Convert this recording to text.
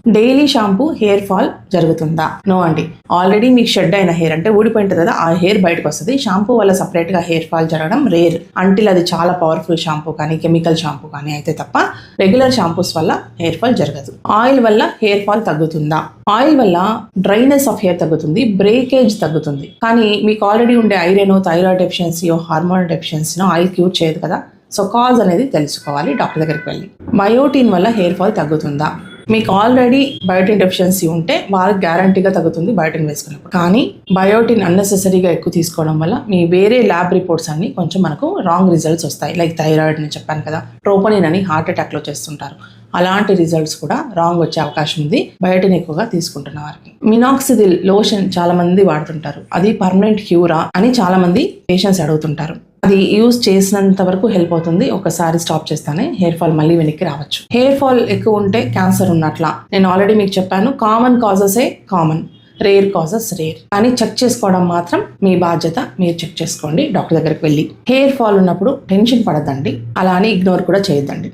Daily shampoo hair fall జరుగుతుందా? No అండి. Already మీకు షెడ్ అయిన హెయిర్ అంటే ఊడిపోయింటుంది కదా, ఆ హెయిర్ బయటకు వస్తుంది. షాంపూ వల్ల సపరేట్గా హెయిర్ ఫాల్ జరగడం రేర్, అంటిల్ అది చాలా పవర్ఫుల్ షాంపూ కానీ కెమికల్ షాంపూ కానీ అయితే తప్ప రెగ్యులర్ షాంపూస్ వల్ల హెయిర్ ఫాల్ జరగదు. ఆయిల్ వల్ల హెయిర్ ఫాల్ తగ్గుతుందా? ఆయిల్ వల్ల డ్రైనెస్ ఆఫ్ హెయిర్ తగ్గుతుంది, బ్రేకేజ్ తగ్గుతుంది. కానీ మీకు ఆల్రెడీ ఉండే ఐరన్, థైరాయిడ్ డెఫిషియన్సీయో, హార్మోన్ డెఫిషియన్సీనో ఆయిల్ క్యూర్ చేయదు కదా. సో కాజ్ అనేది తెలుసుకోవాలి డాక్టర్ దగ్గరికి వెళ్ళి. బయోటిన్ వల్ల హెయిర్ ఫాల్ తగ్గుతుందా? మీకు ఆల్రెడీ బయోటిన్ డెఫిషియన్సీ ఉంటే వాళ్ళకి గ్యారంటీగా తగ్గుతుంది బయోటిన్ వేసుకున్నప్పుడు. కానీ బయోటిన్ అన్నెసెసరీగా ఎక్కువ తీసుకోవడం వల్ల మీ వేరే ల్యాబ్ రిపోర్ట్స్ అన్ని కొంచెం మనకు రాంగ్ రిజల్ట్స్ వస్తాయి. లైక్ థైరాయిడ్ అని చెప్పాను కదా, ట్రోపోనిన్ అని హార్ట్ అటాక్లో చేస్తుంటారు. అలాంటి రిజల్ట్స్ కూడా రాంగ్ వచ్చే అవకాశం ఉంది బయోటిన్ ఎక్కువగా తీసుకుంటున్న వారికి. మినాక్సిడిల్ లోషన్ చాలా మంది వాడుతుంటారు. అది పర్మనెంట్ క్యూరా అని చాలా మంది పేషెంట్స్ అడుగుతుంటారు. అది యూజ్ చేసినంత వరకు హెల్ప్ అవుతుంది. ఒకసారి స్టాప్ చేస్తానే హెయిర్ ఫాల్ మళ్ళీ వెనక్కి రావచ్చు. హెయిర్ ఫాల్ ఎక్కువ ఉంటే క్యాన్సర్ ఉన్నట్లా. నేను ఆల్రెడీ మీకు చెప్పాను, కామన్ కాజెసే కామన్, రేర్ కాజెస్ రేర్. కానీ చెక్ చేసుకోవడం మాత్రం మీ బాధ్యత. మీరు చెక్ చేసుకోండి డాక్టర్ దగ్గరికి వెళ్ళి. హెయిర్ ఫాల్ ఉన్నప్పుడు టెన్షన్ పడద్దండి, అలా అని ఇగ్నోర్ కూడా చేయొద్దండి.